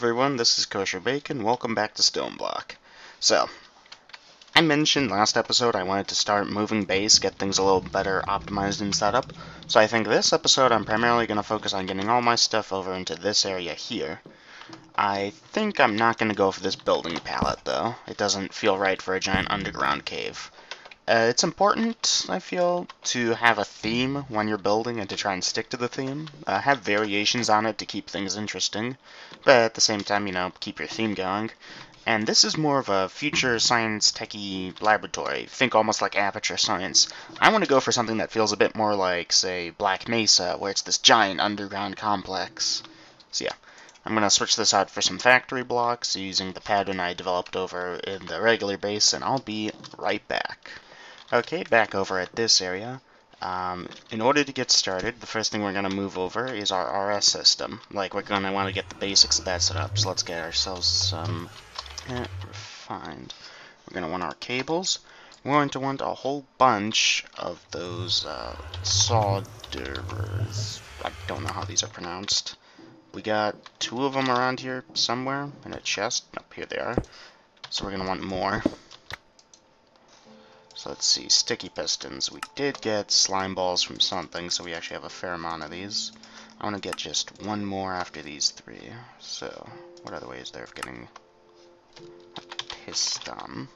everyone, this is Kosher Bacon. Welcome back to Stoneblock. So, I mentioned last episode I wanted to start moving base, get things a little better optimized and set up. So I think this episode I'm primarily going to focus on getting all my stuff over into this area here. I think I'm not going to go for this building palette though. It doesn't feel right for a giant underground cave. It's important, I feel, to have a theme when you're building and to try and stick to the theme. Have variations on it to keep things interesting, but at the same time, keep your theme going. And this is more of a future science techie laboratory. Think almost like Aperture Science. I want to go for something that feels a bit more like, say, Black Mesa, where it's this giant underground complex. So yeah, I'm going to switch this out for some factory blocks using the pattern I developed over in the regular base, and I'll be right back. Okay, back over at this area. In order to get started, the first thing we're going to move over is our RS system. Like, we're going to want to get the basics of that set up. So let's get ourselves some refined. We're going to want our cables. We're going to want a whole bunch of those solderers. I don't know how these are pronounced. We got 2 of them around here somewhere in a chest. Up here they are. So we're going to want more. So let's see, sticky pistons. We did get slime balls from something, so we actually have a fair amount of these. I want to get just 1 more after these 3. So, what other ways there of getting a piston?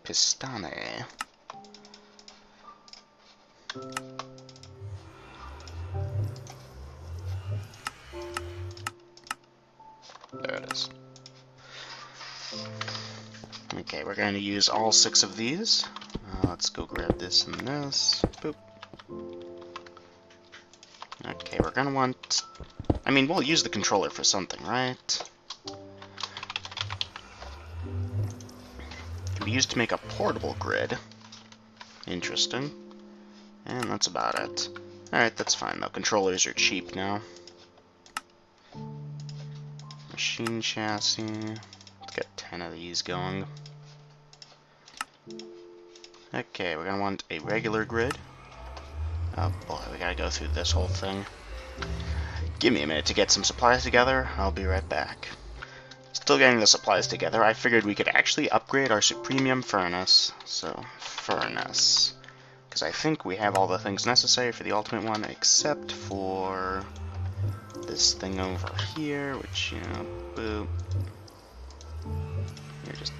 Pistone. There it is. Okay, we're going to use all 6 of these. Let's go grab this and this. Boop. Okay, we're going to want... I mean, we'll use the controller for something, right? It can be used to make a portable grid. Interesting. And that's about it. Alright, that's fine though. Controllers are cheap now. Machine chassis. Let's get 10 of these going. Okay, we're gonna want a regular grid. Oh boy, we gotta go through this whole thing. Give me a minute to get some supplies together. I'll be right back. Still getting the supplies together. I figured we could actually upgrade our Supremium furnace. So, furnace. Because I think we have all the things necessary for the ultimate one, except for this thing over here, which, boop. You're just...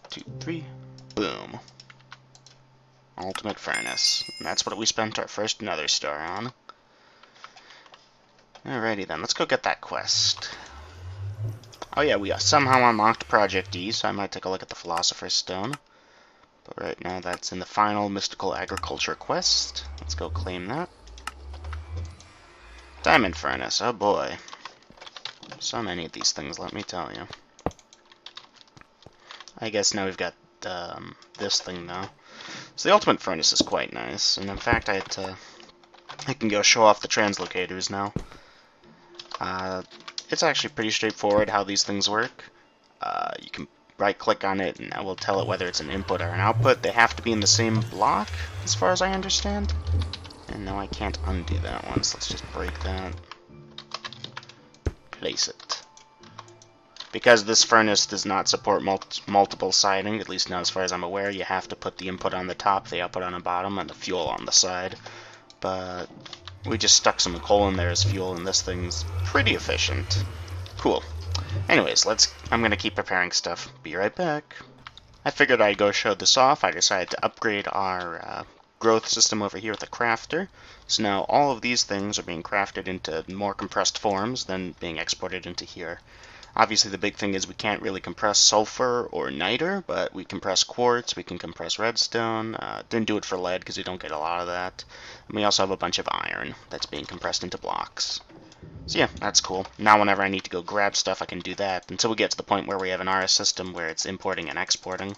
2, 3, boom. Ultimate furnace. And that's what we spent our first Nether Star on. Alrighty then, let's go get that quest. Oh yeah, we somehow unlocked Project E, so I might take a look at the Philosopher's Stone. But right now that's in the final Mystical Agriculture quest. Let's go claim that. Diamond Furnace, oh boy. So many of these things, let me tell you. I guess now we've got this thing now. So the Ultimate Furnace is quite nice, and in fact I can go show off the translocators now. It's actually pretty straightforward how these things work. You can right-click on it, and that will tell it whether it's an input or an output. They have to be in the same block, as far as I understand. And now I can't undo that one, so let's just break that. Place it. Because this furnace does not support multiple siding, at least not as far as I'm aware, you have to put the input on the top, the output on the bottom, and the fuel on the side. But we just stuck some coal in there as fuel, and this thing's pretty efficient. Cool. Anyways, I'm gonna keep preparing stuff. Be right back. I figured I'd go show this off. I decided to upgrade our growth system over here with a crafter. So now all of these things are being crafted into more compressed forms than being exported into here. Obviously the big thing is we can't really compress sulfur or niter, but we compress quartz, we can compress redstone. Didn't do it for lead because we don't get a lot of that. And we also have a bunch of iron that's being compressed into blocks. So yeah, that's cool. Now whenever I need to go grab stuff I can do that until we get to the point where we have an RS system where it's importing and exporting.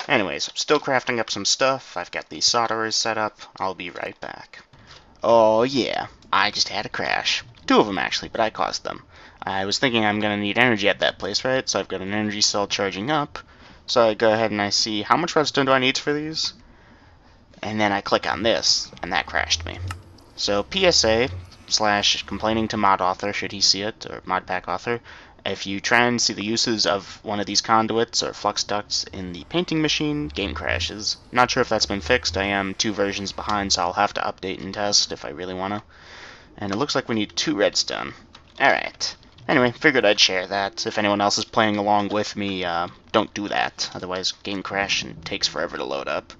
Anyways, still crafting up some stuff. I've got these solderers set up. I'll be right back. Oh yeah, I just had a crash. 2 of them actually, but I caused them. I was thinking I'm going to need energy at that place, right? So I've got an energy cell charging up. So I go ahead and I see, how much redstone do I need for these? and then I click on this, and that crashed me. So PSA / complaining to mod author, should he see it, or mod pack author, if you try and see the uses of one of these conduits or flux ducts in the painting machine, game crashes. Not sure if that's been fixed. I am 2 versions behind, so I'll have to update and test if I really want to. And it looks like we need 2 redstone. Alright. Anyway, figured I'd share that. If anyone else is playing along with me, don't do that. Otherwise, game crash and takes forever to load up.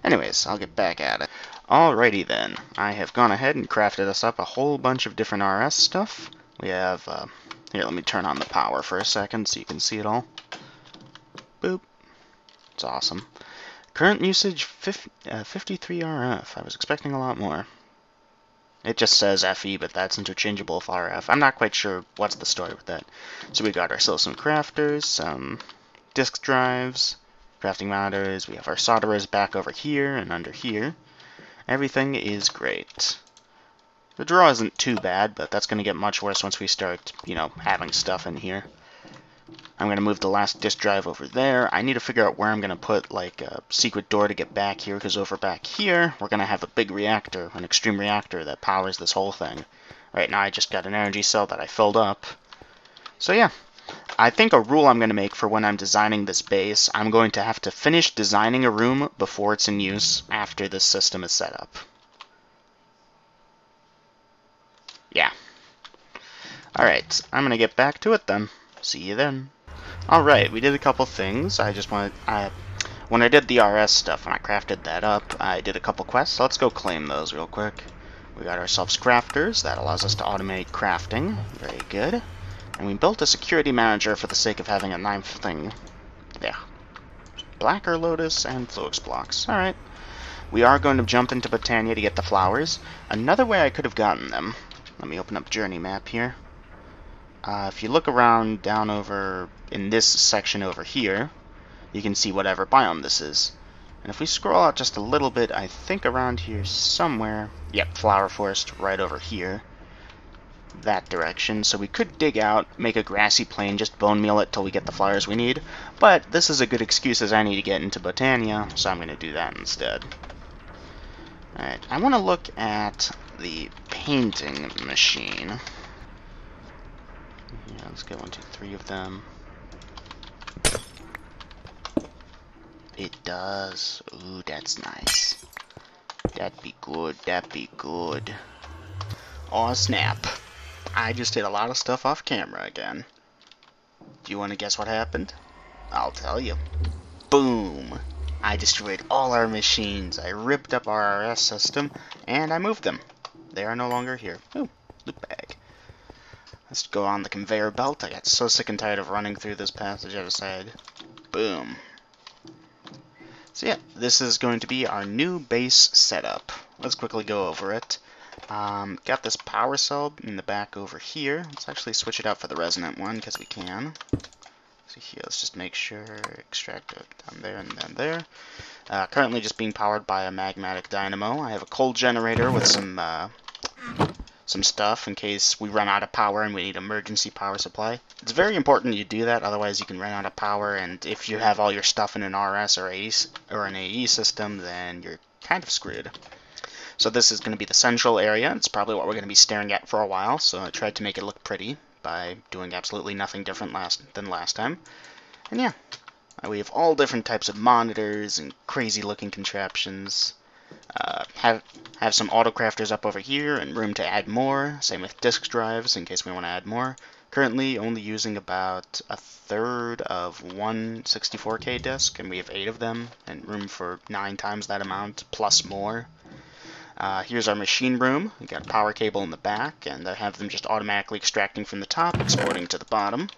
Anyways, I'll get back at it. Alrighty then. I have gone ahead and crafted us up a whole bunch of different RS stuff. We have, here, let me turn on the power for a second so you can see it all. Boop. It's awesome. Current usage, 53 RF. I was expecting a lot more. It just says FE, but that's interchangeable with RF. I'm not quite sure what's the story with that. So we got ourselves some crafters, some disk drives, crafting monitors. We have our solderers back over here and under here. Everything is great. The draw isn't too bad, but that's going to get much worse once we start, you know, having stuff in here. I'm going to move the last disk drive over there. I need to figure out where I'm going to put, like, a secret door to get back here, because over back here, we're going to have a big reactor, an extreme reactor that powers this whole thing. Right now, I just got an energy cell that I filled up. So, yeah. I think a rule I'm going to make for when I'm designing this base, I'm going to have to finish designing a room before it's in use after this system is set up. Yeah. Alright, I'm going to get back to it then. See you then. Alright, we did a couple things. When I did the RS stuff, when I crafted that up, I did a couple quests. So let's go claim those real quick. We got ourselves crafters. That allows us to automate crafting. Very good. And we built a security manager for the sake of having a 9th thing. Yeah. Blacker Lotus and Fluix blocks. Alright. We are going to jump into Botania to get the flowers. Another way I could have gotten them. Let me open up Journey Map here. If you look around down over in this section over here, you can see whatever biome this is. And if we scroll out just a little bit, I think around here somewhere, yep, Flower Forest right over here, that direction. So we could dig out, make a grassy plain, just bone meal it till we get the flowers we need. But this is a good excuse as I need to get into Botania, so I'm going to do that instead. Alright, I want to look at the painting machine. Yeah, let's get 1, 2, 3 of them. It does. Ooh, that's nice. That'd be good. That'd be good. Aw, snap. I just did a lot of stuff off camera again. Do you want to guess what happened? I'll tell you. Boom! I destroyed all our machines. I ripped up our RS system, and I moved them. They are no longer here. Ooh, loot bag. Let's go on the conveyor belt. I got so sick and tired of running through this passage, I decided. Boom. So yeah, this is going to be our new base setup. Let's quickly go over it. Got this power cell in the back over here. Let's actually switch it out for the resonant one, because we can. So here, let's just make sure, extract it down there and then there. Currently just being powered by a magmatic dynamo. I have a coal generator with some stuff in case we run out of power and we need emergency power supply. It's very important you do that, otherwise you can run out of power, and if you have all your stuff in an RS or an AE system, then you're kind of screwed. So this is going to be the central area. It's probably what we're going to be staring at for a while, so I tried to make it look pretty by doing absolutely nothing different than last time. And yeah, we have all different types of monitors and crazy looking contraptions. Have some autocrafters up over here and room to add more. Same with disk drives in case we want to add more. Currently only using about a third of one 64K disk, and we have 8 of them, and room for 9 times that amount, plus more. Here's our machine room. We got a power cable in the back, and I have them just automatically extracting from the top, exporting to the bottom.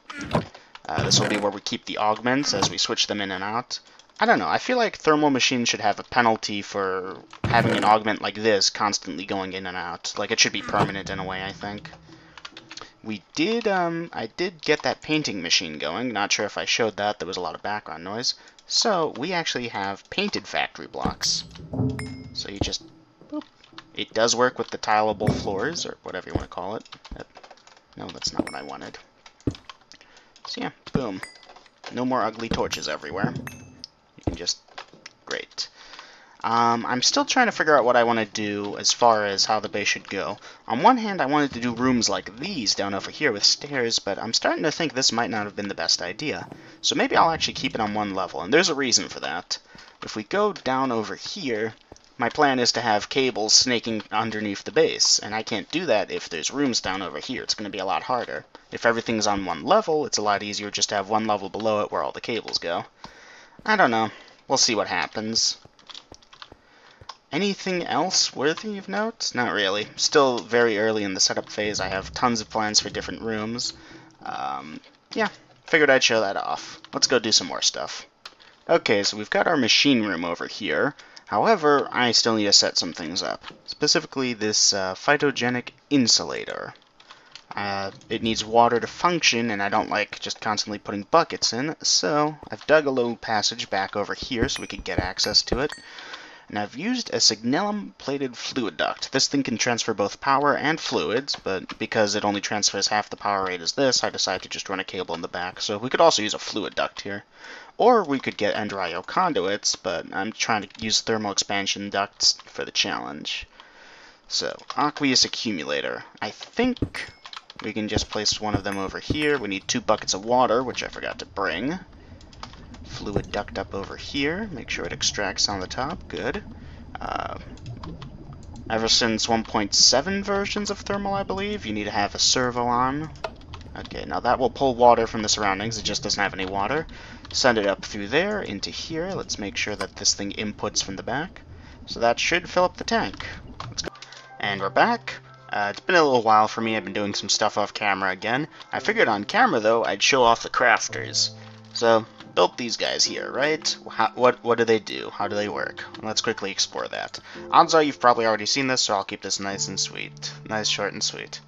This will be where we keep the augments as we switch them in and out. I don't know, I feel like thermal machines should have a penalty for having an augment like this constantly going in and out. Like, it should be permanent in a way, I think. We did, I did get that painting machine going. Not sure if I showed that, there was a lot of background noise. So, we actually have painted factory blocks. So you just, boop. It does work with the tileable floors, or whatever you want to call it. No, that's not what I wanted. So yeah, boom. No more ugly torches everywhere. You can just, great. I'm still trying to figure out what I want to do as far as how the base should go. On one hand, I wanted to do rooms like these down over here with stairs, but I'm starting to think this might not have been the best idea. So maybe I'll actually keep it on one level, and there's a reason for that. If we go down over here, my plan is to have cables snaking underneath the base, and I can't do that if there's rooms down over here. It's going to be a lot harder. If everything's on one level, it's a lot easier just to have one level below it where all the cables go. I don't know. We'll see what happens. Anything else worthy of note? Not really. Still very early in the setup phase. I have tons of plans for different rooms. Yeah, figured I'd show that off. Let's go do some more stuff. Okay, so we've got our machine room over here. However, I still need to set some things up. Specifically, this phytogenic insulator. It needs water to function, and I don't like just constantly putting buckets in, so I've dug a little passage back over here so we could get access to it. And I've used a signalum-plated fluid duct. This thing can transfer both power and fluids, but because it only transfers half the power rate as this, I decided to just run a cable in the back. So we could also use a fluid duct here. Or we could get Ender-IO conduits, but I'm trying to use thermal expansion ducts for the challenge. So, aqueous accumulator. I think we can just place one of them over here. We need 2 buckets of water, which I forgot to bring. Fluid duct up over here. Make sure it extracts on the top. Good. Ever since 1.7 versions of thermal, I believe, you need to have a servo on. Okay, now that will pull water from the surroundings. It just doesn't have any water. Send it up through there into here. Let's make sure that this thing inputs from the back. So that should fill up the tank. Let's go. And we're back. It's been a little while for me. I've been doing some stuff off camera again. I figured on camera, though, I'd show off the crafters. So, built these guys here, right? What do they do? How do they work? Let's quickly explore that. Odds are you've probably already seen this, so I'll keep this nice and sweet. Nice, short, and sweet.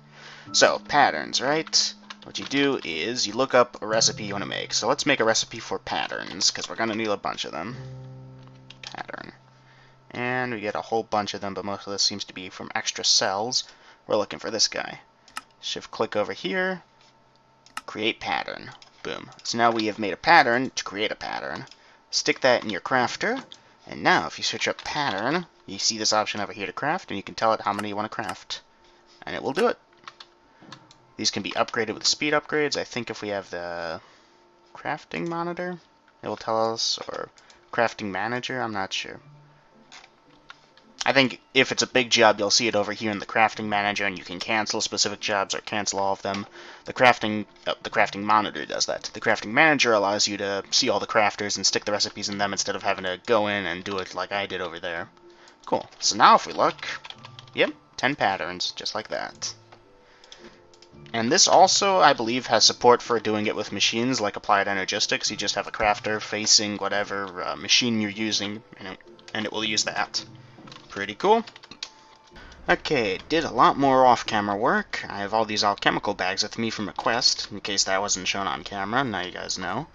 So, patterns, right? What you do is you look up a recipe you want to make. So let's make a recipe for patterns, because we're going to need a bunch of them. Pattern. And we get a whole bunch of them, but most of this seems to be from extra cells. We're looking for this guy. Shift-click over here. Create pattern. Boom. So now we have made a pattern to create a pattern. Stick that in your crafter. And now, if you search up pattern, you see this option over here to craft, and you can tell it how many you want to craft. And it will do it. These can be upgraded with speed upgrades. I think if we have the crafting monitor, it will tell us, or crafting manager, I'm not sure. I think if it's a big job, you'll see it over here in the crafting manager, and you can cancel specific jobs or cancel all of them. The crafting monitor does that. The crafting manager allows you to see all the crafters and stick the recipes in them instead of having to go in and do it like I did over there. Cool. So now if we look, yep, 10 patterns, just like that. And this also, I believe, has support for doing it with machines like Applied Energistics. You just have a crafter facing whatever machine you're using, and it will use that. Pretty cool. Okay, did a lot more off-camera work. I have all these alchemical bags with me from a quest, in case that wasn't shown on camera. Now you guys know.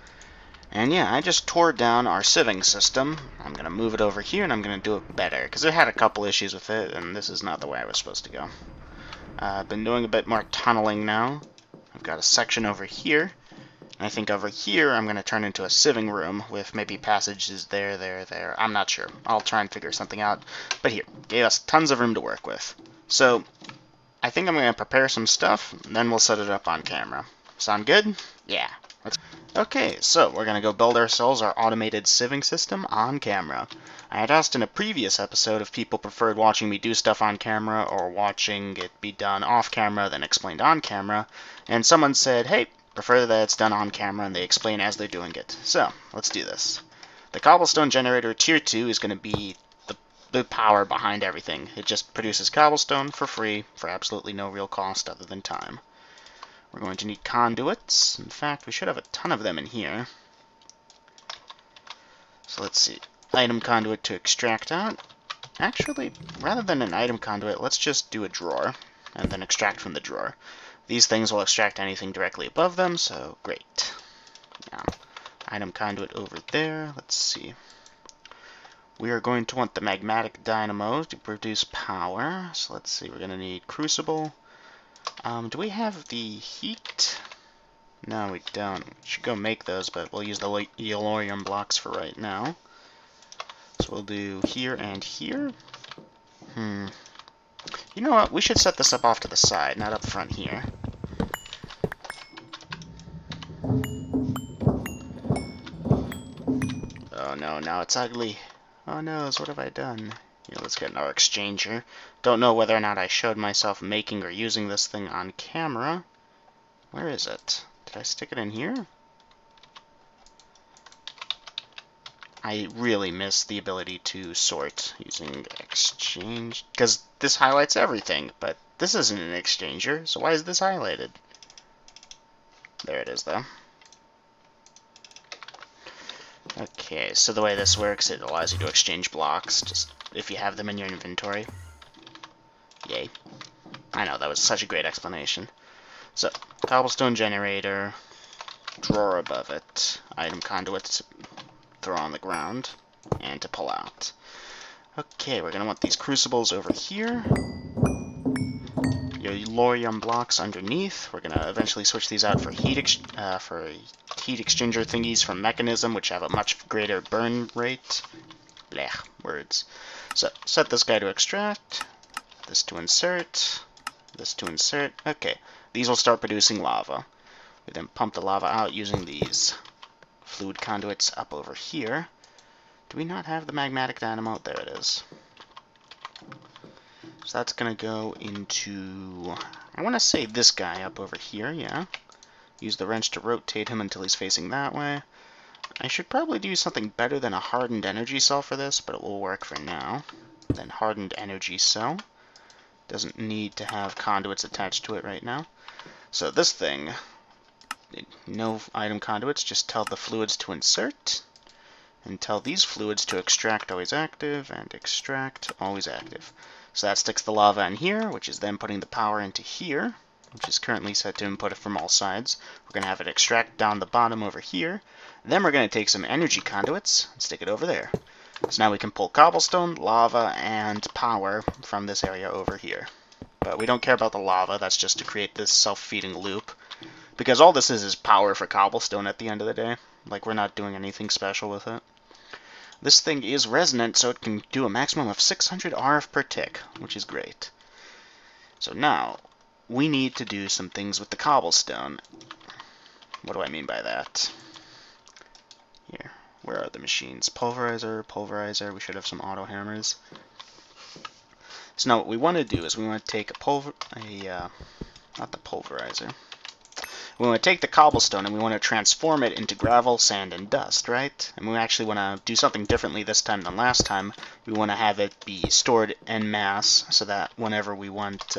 And yeah, I just tore down our sieving system. I'm going to move it over here, and I'm going to do it better, because it had a couple issues with it, and this is not the way I was supposed to go. I've been doing a bit more tunneling now. I've got a section over here. And I think over here I'm going to turn into a sieving room with maybe passages there. I'm not sure. I'll try and figure something out. But here, gave us tons of room to work with. So, I think I'm going to prepare some stuff, and then we'll set it up on camera. Sound good? Yeah. Okay, so we're going to go build ourselves our automated sieving system on camera. I had asked in a previous episode if people preferred watching me do stuff on camera or watching it be done off camera then explained on camera, and someone said, hey, prefer that it's done on camera and they explain as they're doing it. So, let's do this. The cobblestone generator tier 2 is going to be the power behind everything. It just produces cobblestone for free for absolutely no real cost other than time. We're going to need conduits. In fact, we should have a ton of them in here. So let's see. Item conduit to extract out. Actually, rather than an item conduit, let's just do a drawer and then extract from the drawer. These things will extract anything directly above them, so great. Now, item conduit over there. Let's see. We are going to want the magmatic dynamos to produce power. So let's see. We're going to need crucible. Do we have the heat? No, we don't. We should go make those, but we'll use the yellorium blocks for right now. So we'll do here and here. You know what? We should set this up off to the side, not up front here. Oh no, now it's ugly. Oh no, what have I done? Here, let's get our exchanger. Don't know whether or not I showed myself making or using this thing on camera. Where is it? Did I stick it in here? I really miss the ability to sort using exchange, because this highlights everything, but this isn't an exchanger, so why is this highlighted? There it is, though. Okay, so the way this works, it allows you to exchange blocks, just if you have them in your inventory. Yay. I know, that was such a great explanation. So, cobblestone generator, drawer above it, item conduit to throw on the ground, and to pull out. Okay, we're going to want these crucibles over here. Your Lorium blocks underneath. We're going to eventually switch these out for heat exchanger thingies from Mechanism, which have a much greater burn rate. Blech, words. So, set this guy to extract, this to insert, this to insert. Okay, these will start producing lava. We then pump the lava out using these fluid conduits up over here. Do we not have the magmatic dynamo? There it is. So that's going to go into, I want to say this guy up over here, yeah. Use the wrench to rotate him until he's facing that way. I should probably do something better than a hardened energy cell for this, but it will work for now. Then hardened energy cell. Doesn't need to have conduits attached to it right now. So this thing, no item conduits, just tell the fluids to insert, and tell these fluids to extract always active, and extract always active. So that sticks the lava in here, which is then putting the power into here, which is currently set to input it from all sides. We're going to have it extract down the bottom over here. Then we're going to take some energy conduits and stick it over there. So now we can pull cobblestone, lava, and power from this area over here. But we don't care about the lava, that's just to create this self-feeding loop. Because all this is power for cobblestone at the end of the day. Like, we're not doing anything special with it. This thing is resonant, so it can do a maximum of 600 RF per tick, which is great. So now, we need to do some things with the cobblestone. What do I mean by that? Here, where are the machines? Pulverizer, pulverizer, we should have some auto hammers. So now what we want to do is we want to take not the pulverizer. We want to take the cobblestone and we want to transform it into gravel, sand, and dust, right? And we actually want to do something differently this time than last time. We want to have it be stored en masse so that whenever we want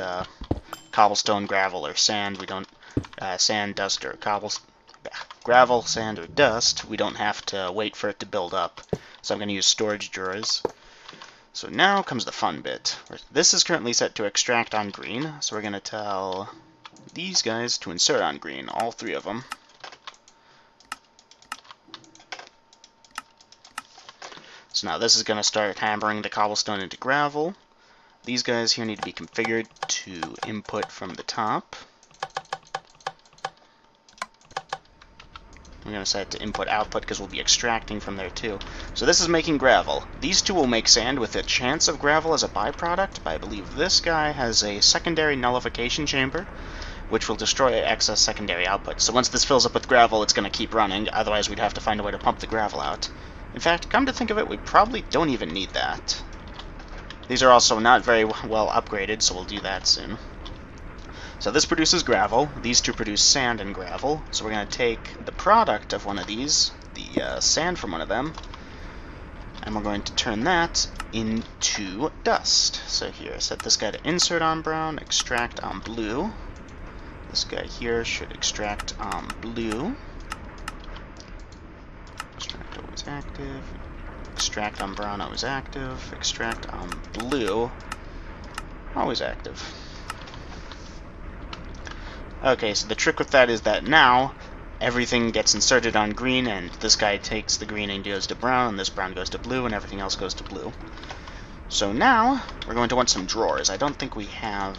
cobblestone, gravel, or sand, we don't sand, dust, or gravel, sand, or dust, we don't have to wait for it to build up. So I'm going to use storage drawers. So now comes the fun bit. This is currently set to extract on green, so we're going to tell these guys to insert on green, all three of them. So now this is going to start hammering the cobblestone into gravel. These guys here need to be configured to input from the top. I'm going to set it to input-output because we'll be extracting from there too. So this is making gravel. These two will make sand with a chance of gravel as a byproduct, but I believe this guy has a secondary nullification chamber, which will destroy excess secondary output. So once this fills up with gravel, it's going to keep running, otherwise we'd have to find a way to pump the gravel out. In fact, come to think of it, we probably don't even need that. These are also not very well upgraded, so we'll do that soon. So this produces gravel, these two produce sand and gravel, so we're going to take the product of one of these, the sand from one of them, and we're going to turn that into dust. So here, set this guy to insert on brown, extract on blue. This guy here should extract on blue. Extract always active. Extract on brown, always active. Extract on blue, always active. Okay, so the trick with that is that now everything gets inserted on green, and this guy takes the green and goes to brown, and this brown goes to blue, and everything else goes to blue. So now we're going to want some drawers. I don't think we have...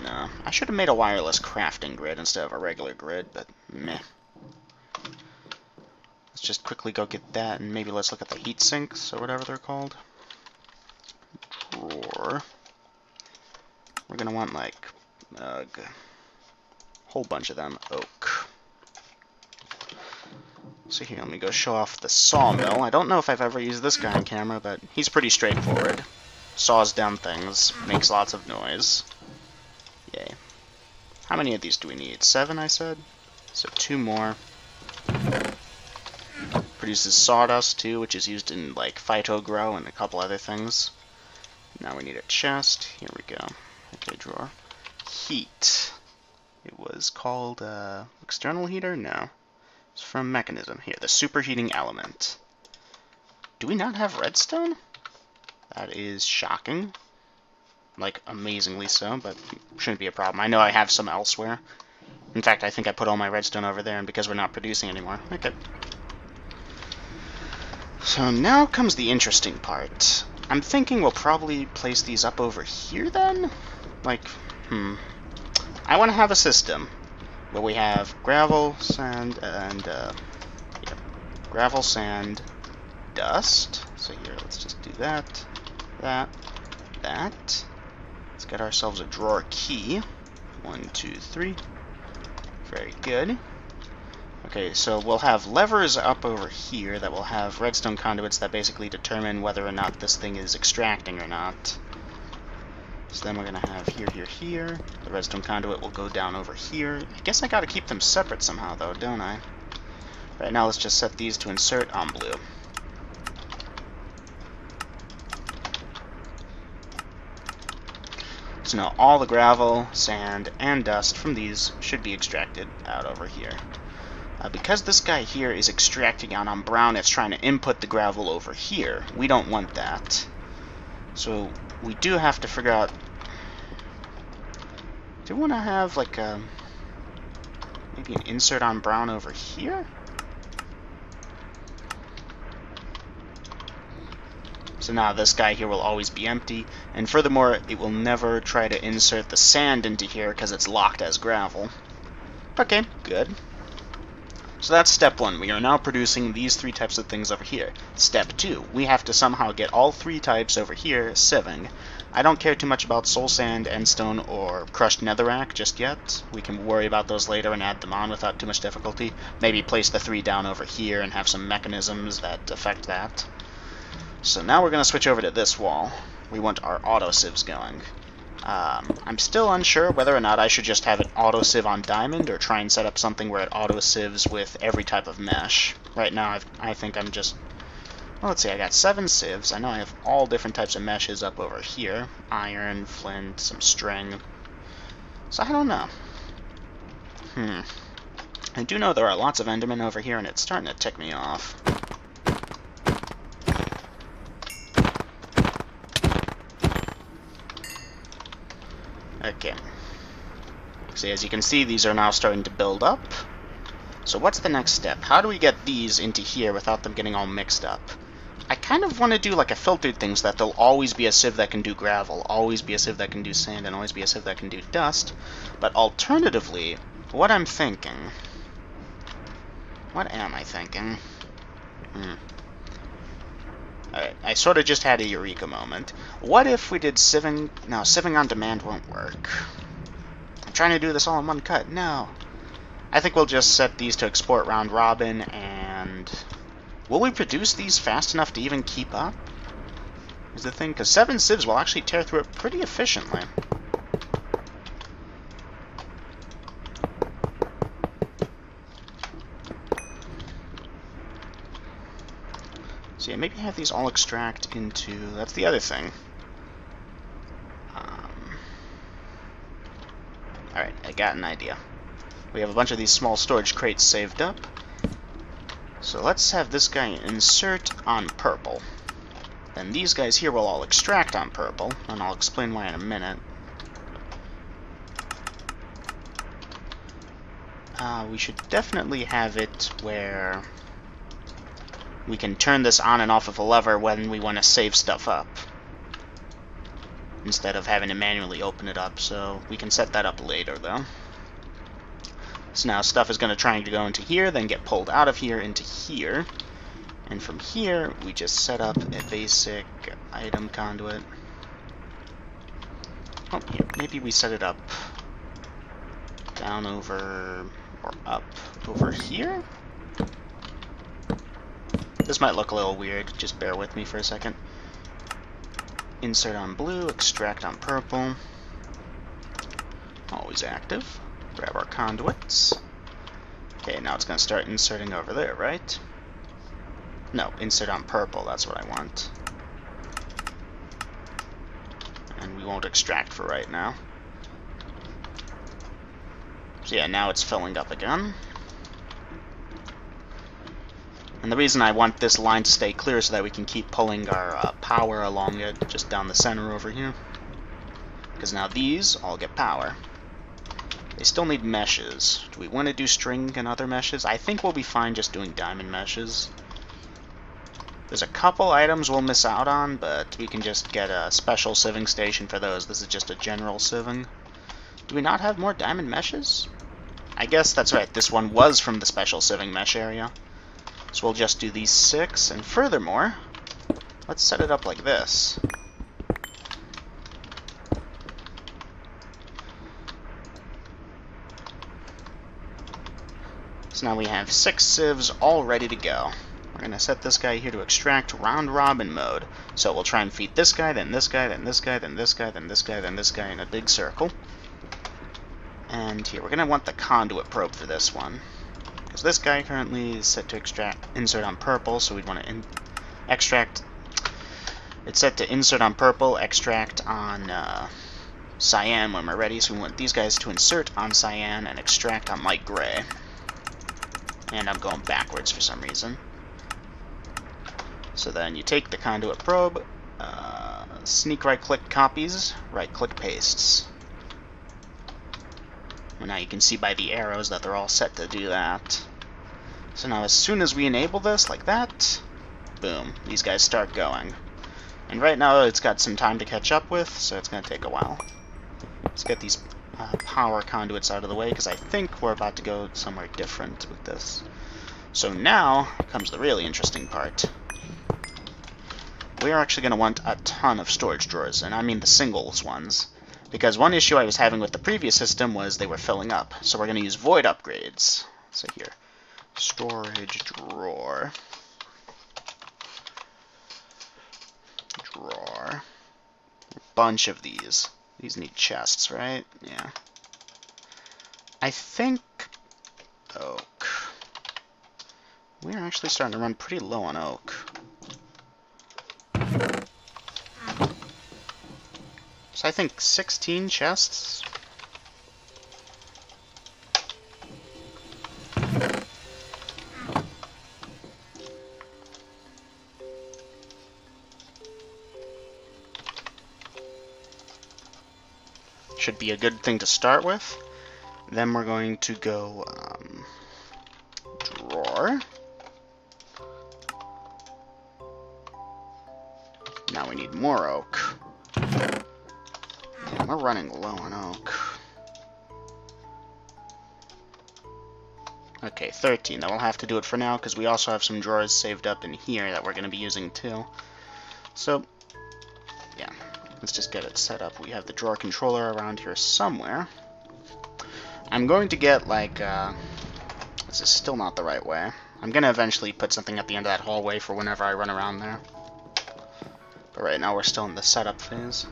No, I should have made a wireless crafting grid instead of a regular grid, but meh. Let's Let's just quickly go get that, and maybe let's look at the heat sinks, or whatever they're called. Drawer. We're gonna want, like, a whole bunch of them. Oak. So here, let me go show off the sawmill. I don't know if I've ever used this guy on camera, but he's pretty straightforward. Saws down things, makes lots of noise. Yay. How many of these do we need? 7, I said? So 2 more. Produces sawdust, too, which is used in, like, Phyto-Grow and a couple other things. Now we need a chest. Here we go. Okay, drawer. Heat. It was called, external heater? No. It's from Mechanism. Here, the superheating element. Do we not have redstone? That is shocking. Like, amazingly so, but shouldn't be a problem. I know I have some elsewhere. In fact, I think I put all my redstone over there, and because we're not producing anymore. Okay. So now comes the interesting part. I'm thinking we'll probably place these up over here, then? Like, I want to have a system where we have gravel, sand, and, gravel, sand, dust. So here, let's just do that, that. Let's get ourselves a drawer key. 1, 2, 3. Very good. Okay, so we'll have levers up over here that will have redstone conduits that basically determine whether or not this thing is extracting or not. So then we're going to have here. The redstone conduit will go down over here. I guess I got to keep them separate somehow, though, don't I? Right now, let's just set these to insert on blue. So now all the gravel, sand, and dust from these should be extracted out over here. Because this guy here is extracting out on brown, it's trying to input the gravel over here. We don't want that. So we do have to figure out... Do we want to have, like, maybe an insert on brown over here? So now this guy here will always be empty, and furthermore, it will never try to insert the sand into here because it's locked as gravel. Okay, good. So that's step 1. We are now producing these 3 types of things over here. Step 2. We have to somehow get all 3 types over here sieving. I don't care too much about soul sand, endstone, or crushed netherrack just yet. We can worry about those later and add them on without too much difficulty. Maybe place the 3 down over here and have some mechanisms that affect that. So now we're going to switch over to this wall. We want our auto sieves going. I'm still unsure whether or not I should just have it auto sieve on diamond or try and set up something where it auto sieves with every type of mesh. Right now I think I'm just... Well, let's see, I got 7 sieves. I know I have all different types of meshes up over here. Iron, flint, some string. So I don't know. I do know there are lots of endermen over here and it's starting to tick me off. Okay. So as you can see, these are now starting to build up. So what's the next step? How do we get these into here without them getting all mixed up? I kind of want to do like a filtered thing so that there'll always be a sieve that can do gravel, always be a sieve that can do sand, and always be a sieve that can do dust. But alternatively, what I'm thinking... What am I thinking? Alright, I sort of just had a eureka moment. What if we did sieving... No, sieving on demand won't work. I'm trying to do this all in one cut. No. I think we'll just set these to export round robin, and... Will we produce these fast enough to even keep up? Is the thing, because 7 sieves will actually tear through it pretty efficiently. So yeah, maybe have these all extract into... That's the other thing. Alright, I got an idea. We have a bunch of these small storage crates saved up. So let's have this guy insert on purple. Then these guys here will all extract on purple, and I'll explain why in a minute. We should definitely have it where we can turn this on and off of a lever when we want to save stuff up, instead of having to manually open it up, so we can set that up later, though. So now stuff is going to try to go into here, then get pulled out of here into here. And from here, we just set up a basic item conduit. Oh, yeah, maybe we set it up down over, or up over here? This might look a little weird, just bear with me for a second. Insert on blue, extract on purple. Always active. Grab our conduits. Okay, now it's going to start inserting over there, right? No, insert on purple, that's what I want. And we won't extract for right now. So yeah, now it's filling up again. And the reason I want this line to stay clear is so that we can keep pulling our power along it, just down the center over here. Because now these all get power. They still need meshes. Do we want to do string and other meshes? I think we'll be fine just doing diamond meshes. There's a couple items we'll miss out on, but we can just get a special sieving station for those. This is just a general sieving. Do we not have more diamond meshes? I guess that's right, this one was from the special sieving mesh area. So we'll just do these 6, and furthermore, let's set it up like this. So now we have 6 sieves all ready to go. We're going to set this guy here to extract round robin mode. So we'll try and feed this guy, then this guy, then this guy, then this guy, then this guy, then this guy in a big circle. And here, we're going to want the conduit probe for this one. Because this guy currently is set to insert on purple, so we'd want to extract. It's set to insert on purple, extract on cyan when we're ready, so we want these guys to insert on cyan and extract on light gray. And I'm going backwards for some reason. So then you take the conduit probe, sneak right-click copies, right-click pastes. Well, now you can see by the arrows that they're all set to do that. So now as soon as we enable this, like that, boom, these guys start going. And right now it's got some time to catch up with, so it's going to take a while. Let's get these power conduits out of the way, because I think we're about to go somewhere different with this. So now comes the really interesting part. We're actually going to want a ton of storage drawers, and I mean the singles ones. Because one issue I was having with the previous system was they were filling up. So we're going to use void upgrades. So here, storage drawer. Drawer. Bunch of these. These need chests, right? Yeah. I think oak. We're actually starting to run pretty low on oak. So I think 16 chests. Should be a good thing to start with. Then we're going to go drawer. Now we need more oak. Yeah, we're running low on oak. Okay, 13. That will have to do it for now, because we also have some drawers saved up in here that we're going to be using too. So, yeah, let's just get it set up. We have the drawer controller around here somewhere. I'm going to get, like, this is still not the right way. I'm going to eventually put something at the end of that hallway for whenever I run around there. But right now we're still in the setup phase.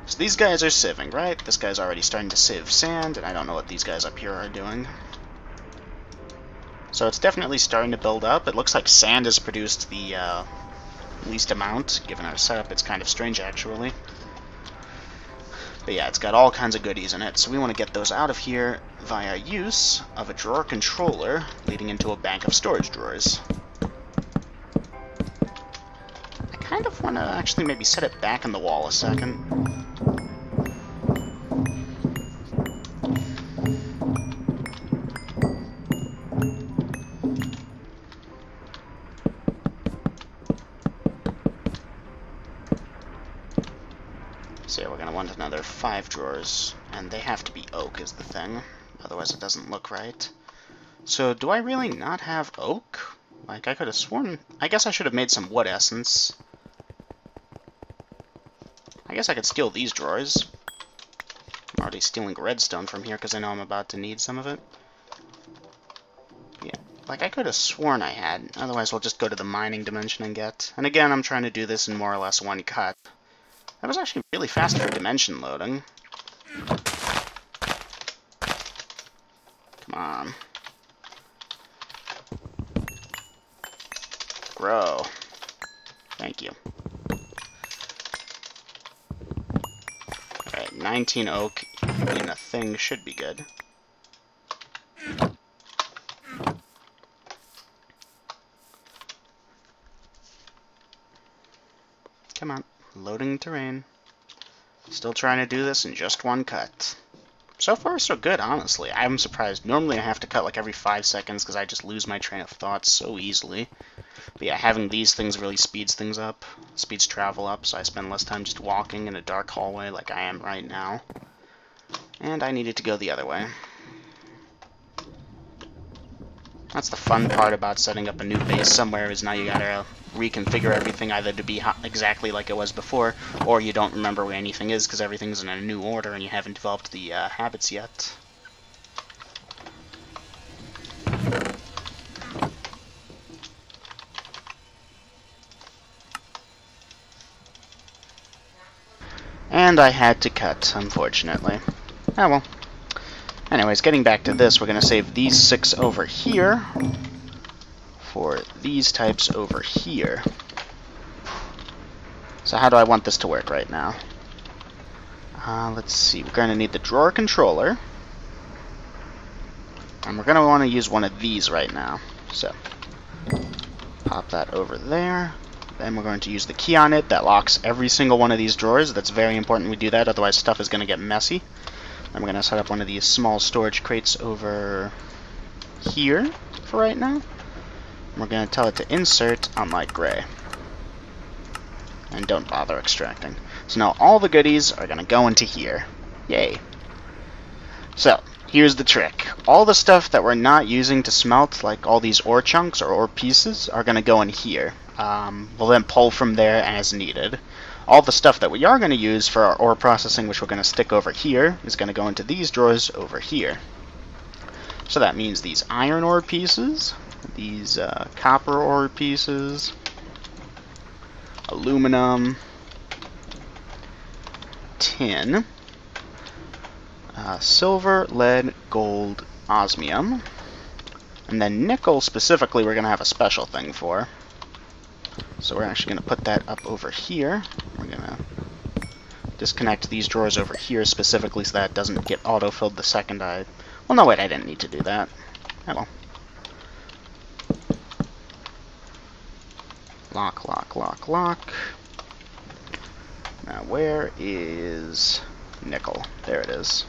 So these guys are sieving, right? This guy's already starting to sieve sand, and I don't know what these guys up here are doing. So it's definitely starting to build up. It looks like sand has produced the least amount, given our setup. It's kind of strange, actually. But yeah, it's got all kinds of goodies in it, so we want to get those out of here via use of a drawer controller leading into a bank of storage drawers. I kind of want to actually maybe set it back in the wall a second. So yeah, we're going to want another 5 drawers, and they have to be oak is the thing. otherwise it doesn't look right. So, do I really not have oak? Like, I could have sworn... I guess I should have made some wood essence. I guess I could steal these drawers. I'm already stealing redstone from here because I know I'm about to need some of it. Yeah, like I could have sworn I had. Otherwise, we'll just go to the mining dimension and get. And again, I'm trying to do this in more or less one cut. That was actually really fast for dimension loading. Come on. Grow. Thank you. Alright, 19 oak in a thing should be good. Come on. Loading terrain. Still trying to do this in just one cut. So far, so good, honestly. I'm surprised. Normally I have to cut like every 5 seconds because I just lose my train of thought so easily. But yeah, having these things really speeds things up. Speeds travel up, so I spend less time just walking in a dark hallway like I am right now. And I needed to go the other way. That's the fun part about setting up a new base somewhere, is now you gotta reconfigure everything either to be exactly like it was before, or you don't remember where anything is because everything's in a new order and you haven't developed the habits yet. And I had to cut, unfortunately. Oh well. Anyways, getting back to this, we're going to save these 6 over here for these types over here. So how do I want this to work right now? Let's see, we're going to need the drawer controller. And we're going to want to use one of these right now. So, pop that over there. Then we're going to use the key on it that locks every single one of these drawers. That's very important we do that, otherwise stuff is going to get messy. Then we're going to set up one of these small storage crates over here for right now. We're going to tell it to insert on light gray. And don't bother extracting. So now all the goodies are going to go into here. Yay. So, here's the trick. All the stuff that we're not using to smelt, like all these ore chunks or ore pieces, are going to go in here. We'll then pull from there as needed. All the stuff that we are going to use for our ore processing, which we're going to stick over here, is going to go into these drawers over here. So that means these iron ore pieces, these copper ore pieces, aluminum, tin, silver, lead, gold, osmium, and then nickel specifically we're going to have a special thing for. So we're actually going to put that up over here. We're going to disconnect these drawers over here specifically so that it doesn't get auto-filled the second I... Well, no, wait, I didn't need to do that. Oh well. Lock, lock, lock, lock. Now, where is nickel? There it is.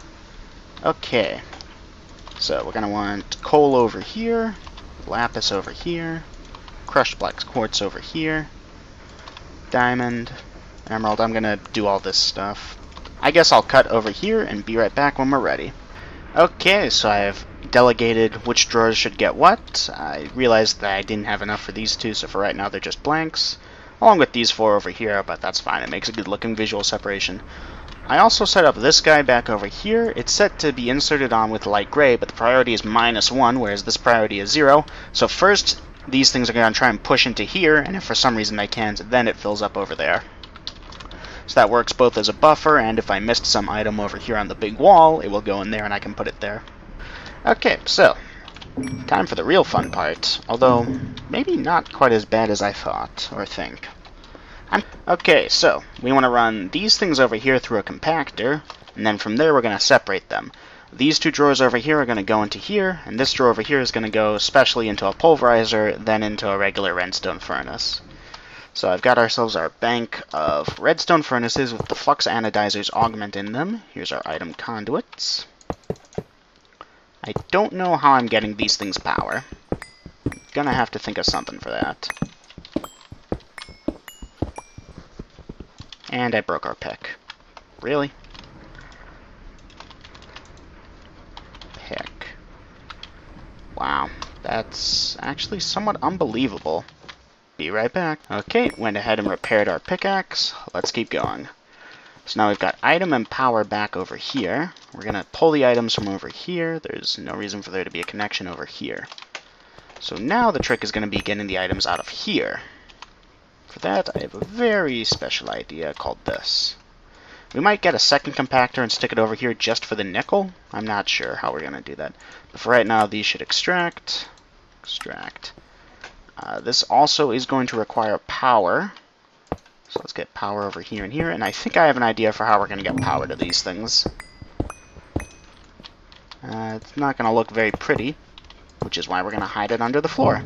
Okay. So, we're going to want coal over here, lapis over here, crushed black quartz over here, diamond, emerald. I'm going to do all this stuff. I guess I'll cut over here and be right back when we're ready. Okay, so I've delegated which drawers should get what. I realized that I didn't have enough for these two, so for right now they're just blanks, along with these 4 over here, but that's fine. It makes a good looking visual separation. I also set up this guy back over here. It's set to be inserted on with light gray, but the priority is -1, whereas this priority is 0. So first, these things are going to try and push into here, and if for some reason they can't, then it fills up over there. So that works both as a buffer, and if I missed some item over here on the big wall, it will go in there and I can put it there. Okay, so, time for the real fun part, although maybe not quite as bad as I thought, or think. Okay, so, we want to run these things over here through a compactor, and then from there we're going to separate them. These 2 drawers over here are going to go into here, and this drawer over here is going to go specially into a pulverizer, then into a regular redstone furnace. So I've got ourselves our bank of redstone furnaces with the flux anodizers augment in them. Here's our item conduits. I don't know how I'm getting these things power. Gonna have to think of something for that. And I broke our pick. Really? Pick. That's actually somewhat unbelievable. Be right back. Okay, went ahead and repaired our pickaxe. Let's keep going. So now we've got item and power back over here. We're going to pull the items from over here. There's no reason for there to be a connection over here. So now the trick is going to be getting the items out of here. For that, I have a very special idea called this. We might get a second compactor and stick it over here just for the nickel. I'm not sure how we're going to do that. But for right now, these should extract. Extract. This also is going to require power. So let's get power over here and here. And I think I have an idea for how we're going to get power to these things. It's not going to look very pretty, which is why we're going to hide it under the floor.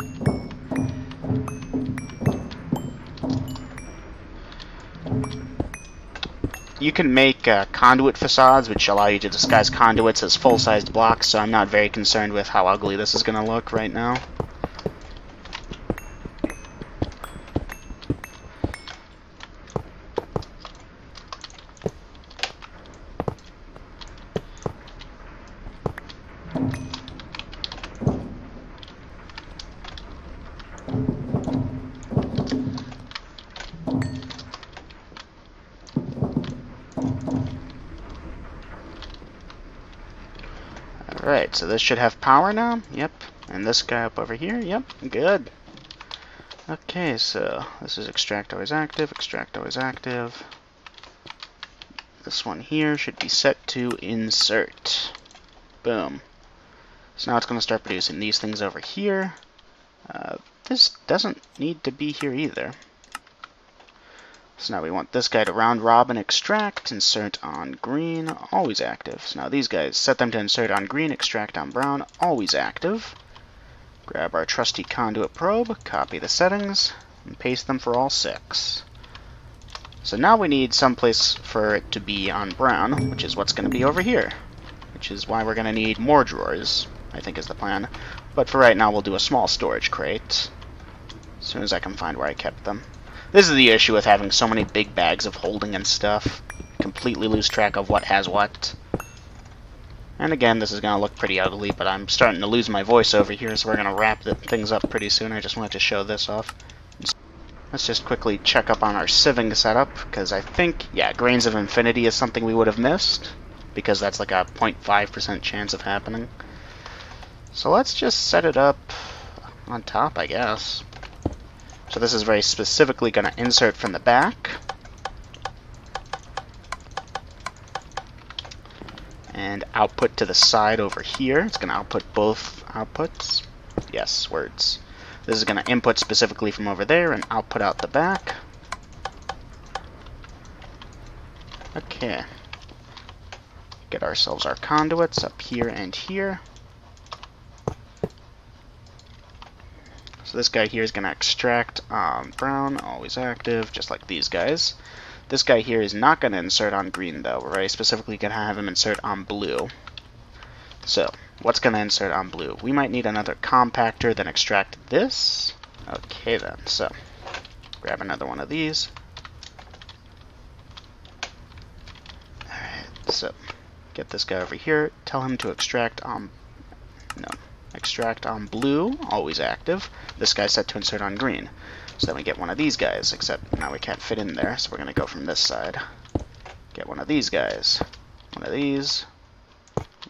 You can make conduit facades, which allow you to disguise conduits as full-sized blocks, so I'm not very concerned with how ugly this is going to look right now. Alright, so this should have power now. Yep. And this guy up over here. Yep. Good. Okay, so this is extract always active, extract always active. This one here should be set to insert. Boom. So now it's going to start producing these things over here. This doesn't need to be here either. So now we want this guy to round robin extract, insert on green, always active. So now these guys, set them to insert on green, extract on brown, always active. Grab our trusty conduit probe, copy the settings, and paste them for all 6. So now we need some place for it to be on brown, which is what's going to be over here. Which is why we're going to need more drawers, I think is the plan. But for right now we'll do a small storage crate, as soon as I can find where I kept them. This is the issue with having so many big bags of holding and stuff. Completely lose track of what has what. And again, this is going to look pretty ugly, but I'm starting to lose my voice over here, so we're going to wrap things up pretty soon. I just wanted to show this off. Let's just quickly check up on our sieving setup, because I think, yeah, Grains of Infinity is something we would have missed, because that's like a 0.5% chance of happening. So let's just set it up on top, I guess. So this is very specifically going to insert from the back. And output to the side over here. It's going to output both outputs. Yes, words. This is going to input specifically from over there and output out the back. Okay. Get ourselves our conduits up here and here. So this guy here is going to extract on brown, always active, just like these guys. This guy here is not going to insert on green, though. We're very specifically going to have him insert on blue. So, what's going to insert on blue? We might need another compactor, then extract this. Okay, then. So, grab another one of these. Alright, so, get this guy over here. Tell him to extract on... No. Extract on blue, always active. This guy's set to insert on green. So then we get one of these guys, except now we can't fit in there, so we're going to go from this side. Get one of these guys. One of these.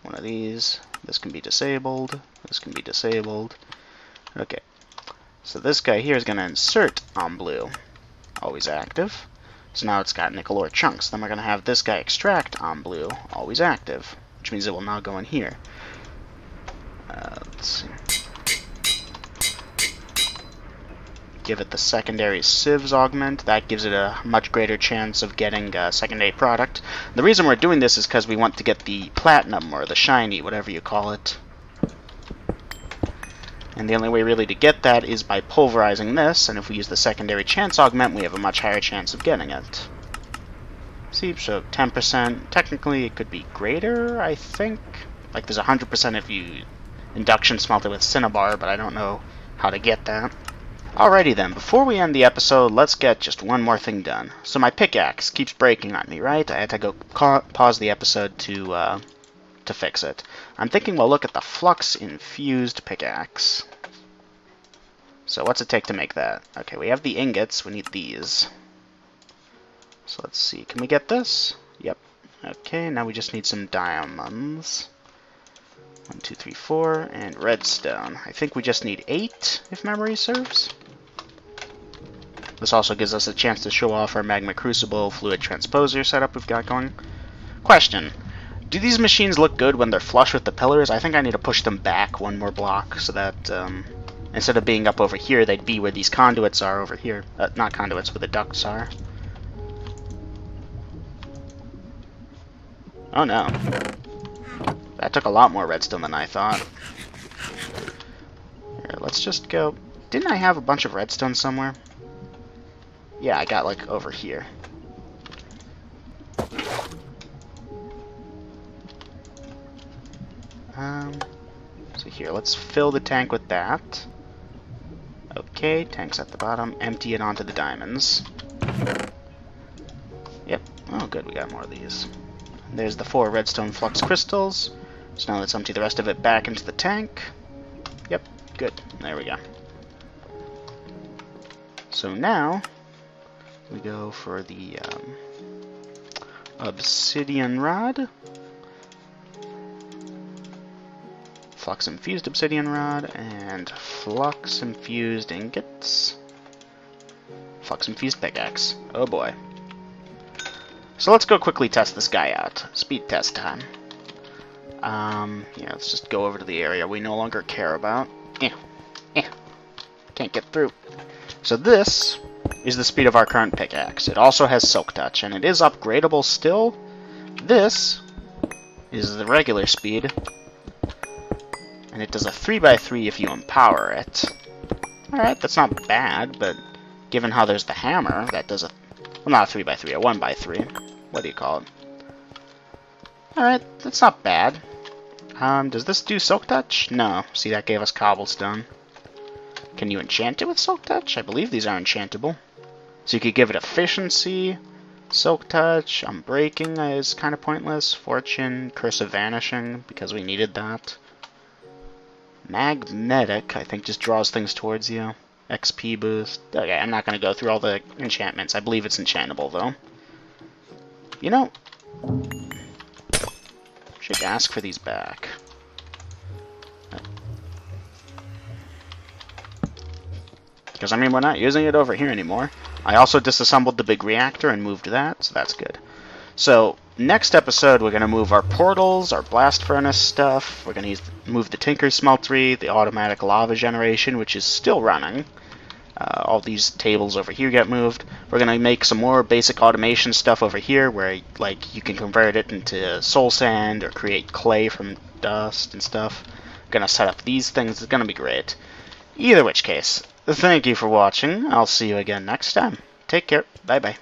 One of these. This can be disabled. This can be disabled. Okay. So this guy here is going to insert on blue, always active. So now it's got nickel ore chunks. Then we're going to have this guy extract on blue, always active, which means it will now go in here. Let's see. Give it the secondary sieves augment. That gives it a much greater chance of getting a secondary product. The reason we're doing this is because we want to get the platinum, or the shiny, whatever you call it. And the only way really to get that is by pulverizing this, and if we use the secondary chance augment, we have a much higher chance of getting it. See, so 10%. Technically, it could be greater, I think. Like, there's 100% if you induction smelt it with cinnabar, but I don't know how to get that. Alrighty then, before we end the episode, let's get just one more thing done. So my pickaxe keeps breaking on me, right? I had to go pause the episode to fix it. I'm thinking we'll look at the flux-infused pickaxe. So what's it take to make that? Okay, we have the ingots. We need these. So let's see. Can we get this? Yep. Okay, now we just need some diamonds. 1, 2, 3, 4, and redstone. I think we just need 8, if memory serves. This also gives us a chance to show off our magma crucible fluid transposer setup we've got going. Question. Do these machines look good when they're flush with the pillars? I think I need to push them back one more block so that instead of being up over here, they'd be where these conduits are over here. Not conduits, where the ducts are. Oh no. That took a lot more redstone than I thought. Here, let's just go... Didn't I have a bunch of redstone somewhere? Yeah, I got, like, over here. So here, let's fill the tank with that. Okay, tank's at the bottom. Empty it onto the diamonds. Yep. Oh, good, we got more of these. There's the 4 redstone flux crystals. So now let's empty the rest of it back into the tank. Yep, good. There we go. So now, we go for the obsidian rod. Flux infused obsidian rod, and flux infused ingots. Flux infused pickaxe. Oh boy. So let's go quickly test this guy out. Speed test time. Yeah, let's just go over to the area we no longer care about. Can't get through. So this is the speed of our current pickaxe. It also has Silk Touch, and it is upgradable still. This is the regular speed, and it does a 3x3 if you empower it. Alright, that's not bad, but given how there's the hammer, that does a... Well, not a 3x3, a 1x3. What do you call it? Alright, that's not bad. Does this do Silk Touch? No. See, that gave us cobblestone. Can you enchant it with Silk Touch? I believe these are enchantable. So you could give it efficiency, Silk Touch, Unbreaking is kind of pointless, Fortune, Curse of Vanishing, because we needed that. Magnetic, I think, just draws things towards you. XP boost. Okay, I'm not going to go through all the enchantments. I believe it's enchantable, though. You know, should ask for these back. Because, I mean, we're not using it over here anymore. I also disassembled the big reactor and moved that, so that's good. So, next episode, we're going to move our portals, our blast furnace stuff. We're going to move the Tinker Smeltery, the automatic lava generation, which is still running. All these tables over here get moved. We're going to make some more basic automation stuff over here where, like, you can convert it into soul sand or create clay from dust and stuff. Going to set up these things. It's going to be great. Either which case, thank you for watching. I'll see you again next time. Take care. Bye-bye.